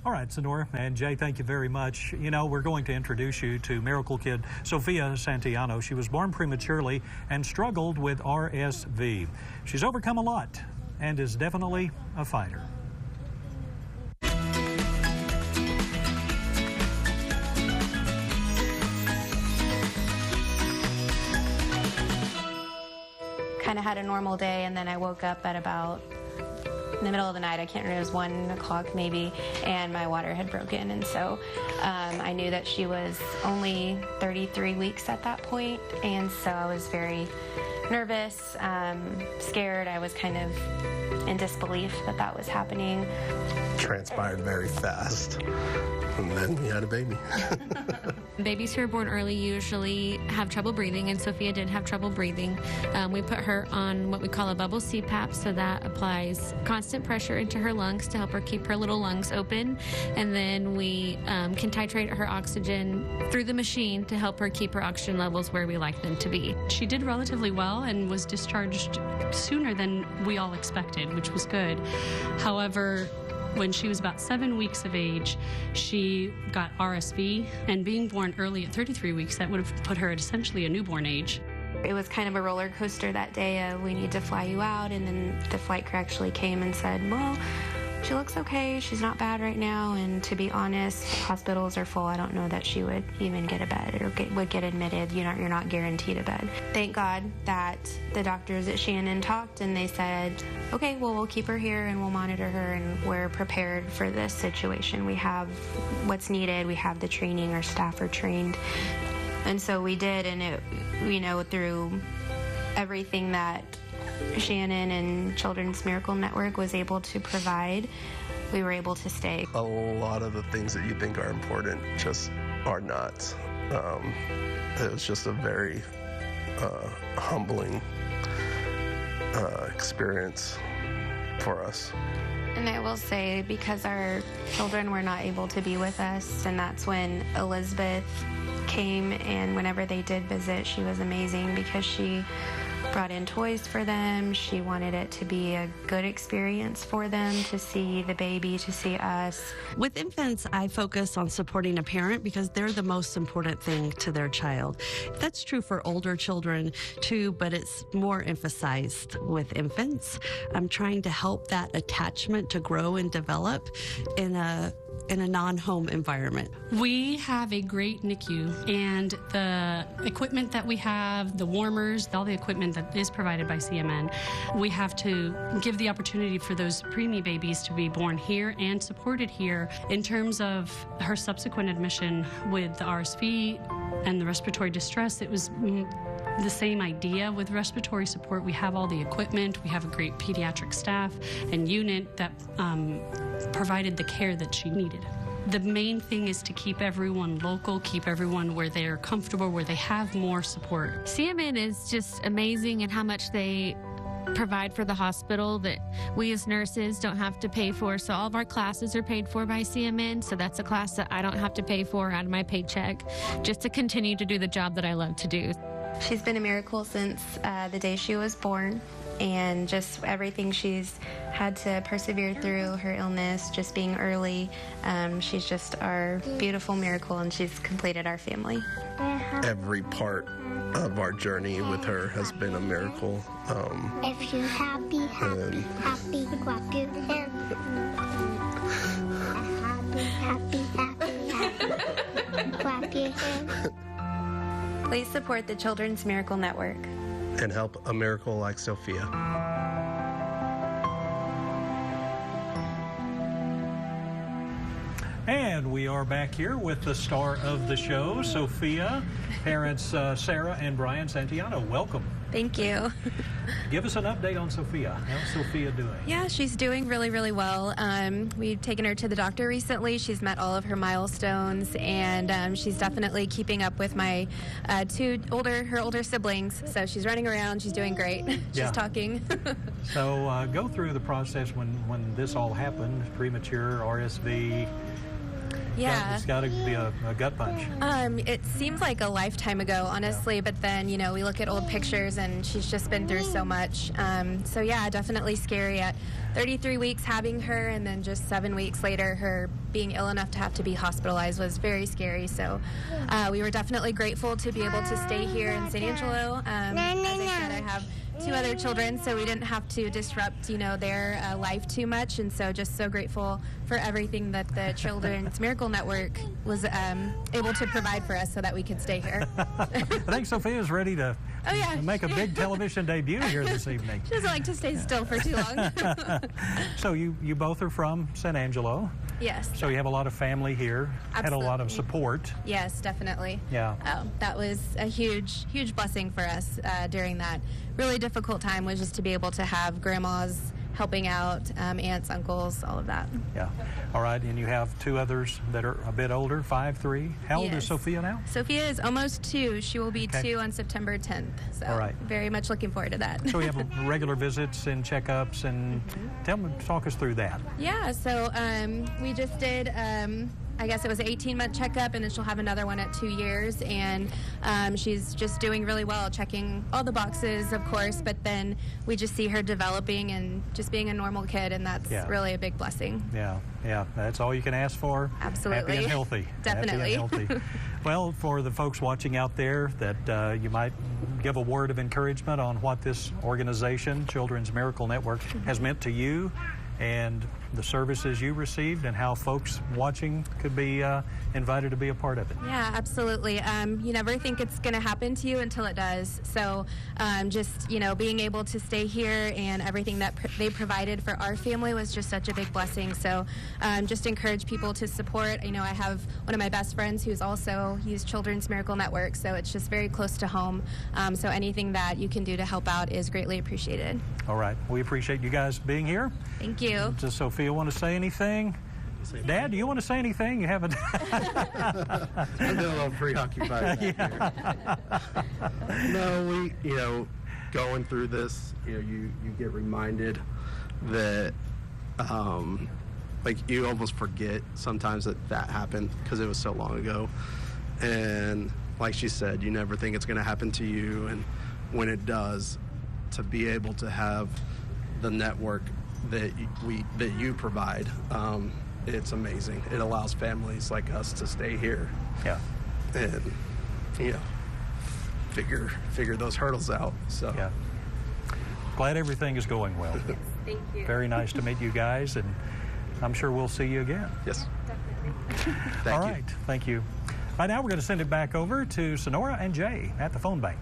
All right, Sonora and Jay, thank you very much. You know, we're going to introduce you to miracle kid Sophia Santellano. She was born prematurely and struggled with RSV. She's overcome a lot and is definitely a fighter. Kind of had a normal day, and then I woke up at about in the middle of the night. I can't remember, it was 1 o'clock maybe, and my water had broken, and so I knew that she was only 33 weeks at that point, and so I was very nervous, scared. I was kind of in disbelief that that was happening. Transpired very fast, and then we had a baby. Babies who are born early usually have trouble breathing, and Sophia did have trouble breathing. We put her on what we call a bubble CPAP, so that applies constant pressure into her lungs to help her keep her little lungs open, and then we can titrate her oxygen through the machine to help her keep her oxygen levels where we like them to be. She did relatively well and was discharged sooner than we all expected, which was good. However, when she was about 7 weeks of age, she got RSV, and being born early at 33 weeks, that would have put her at essentially a newborn age. It was kind of a roller coaster that day. We need to fly you out, and then the flight crew actually came and said, well, she looks okay, she's not bad right now, and to be honest, hospitals are full. I don't know that she would even get a bed or would get admitted. You're not guaranteed a bed. Thank God that the doctors at Shannon talked, and they said, okay, well, we'll keep her here and we'll monitor her, and we're prepared for this situation. We have what's needed, we have the training, our staff are trained. And so we did, and it, you know, through everything that Shannon and Children's Miracle Network was able to provide, we were able to stay. A lot of the things that you think are important just are not. It was just a very humbling experience for us. And I will say, because our children were not able to be with us, and that's when Elizabeth came, and whenever they did visit, she was amazing because she brought in toys for them. She wanted it to be a good experience for them, to see the baby, to see us. With infants, I focus on supporting a parent because they're the most important thing to their child. That's true for older children too, but it's more emphasized with infants. I'm trying to help that attachment to grow and develop in a non-home environment. We have a great NICU, and the equipment that we have, the warmers, all the equipment that is provided by CMN, we have to give the opportunity for those preemie babies to be born here and supported here. In terms of her subsequent admission with the RSV and the respiratory distress, it was the same idea. With respiratory support, we have all the equipment, we have a great pediatric staff and unit that provided the care that she needed. The main thing is to keep everyone local, keep everyone where they're comfortable, where they have more support. CMN is just amazing in how much they provide for the hospital that we as nurses don't have to pay for. So all of our classes are paid for by CMN, so that's a class that I don't have to pay for out of my paycheck, just to continue to do the job that I love to do. She's been a miracle since the day she was born, and just everything she's had to persevere through, her illness, just being early. She's just our beautiful miracle, and she's completed our family. Every part of our journey with her has been a miracle. If you're happy, happy, happy, clap your hands. Happy, happy, happy, clap your hands. Please support the Children's Miracle Network and help a miracle like Sophia. And we are back here with the star of the show, Sophia. Parents Sarah and Brian Santellano, welcome. Thank you. Give us an update on Sophia. How's Sophia doing? Yeah, she's doing really, really well. We've taken her to the doctor recently. She's met all of her milestones, and she's definitely keeping up with my her older siblings. So she's running around. She's doing great. She's talking. So go through the process when this all happened, premature, RSV. Yeah. It's got to be a gut punch. It seems like a lifetime ago, honestly, but then, you know, we look at old pictures and she's just been through so much. So yeah, definitely scary at 33 weeks having her, and then just 7 weeks later, her being ill enough to have to be hospitalized was very scary. So we were definitely grateful to be able to stay here in San Angelo. As I said, I have 2 other children, so we didn't have to disrupt, you know, their life too much, and so just so grateful for everything that the Children's Miracle Network was able to provide for us so that we could stay here. I think Sophia's ready to make a big television debut here this evening. She doesn't like to stay still for too long. So you both are from San Angelo. Yes. So you have a lot of family here. Absolutely. Had a lot of support. Yes, definitely. Yeah. That was a huge blessing for us during that really difficult time, was just to be able to have grandmas helping out, aunts, uncles, all of that. Yeah. All right. And you have 2 others that are a bit older, 5, 3. How old is Sophia now? Sophia is almost 2. She will be 2 on September 10th. So all right. Very much looking forward to that. So we have regular visits and checkups, and talk us through that. Yeah. So we just did. I guess it was an 18-month checkup, and then she'll have another one at 2 years, and she's just doing really well, checking all the boxes, of course, but then we just see her developing and just being a normal kid, and that's really a big blessing. Yeah, that's all you can ask for. Absolutely. Happy and healthy. Definitely. Happy and healthy. Well, for the folks watching out there, that you might give a word of encouragement on what this organization, Children's Miracle Network, has meant to you, and the services you received, and how folks watching could be invited to be a part of it. Yeah, absolutely. You never think it's going to happen to you until it does. So just, you know, being able to stay here and everything that they provided for our family was just such a big blessing. So just encourage people to support. You know, I have one of my best friends who's also used Children's Miracle Network, so it's just very close to home. So anything that you can do to help out is greatly appreciated. All right. We appreciate you guys being here. Thank you. Does Sophia want to say anything? Dad, do you want to say anything? You haven't. I've been a little preoccupied. No, going through this, you get reminded that, like, you almost forget sometimes that happened because it was so long ago. And like she said, you never think it's going to happen to you. And when it does, to be able to have the network that you provide, it's amazing. It allows families like us to stay here. Yeah. And figure those hurdles out. So yeah. Glad everything is going well. Yes, thank you. Very nice to meet you guys, and I'm sure we'll see you again. Yes. All right. Thank you. Right now we're going to send it back over to Sonora and Jay at the phone bank.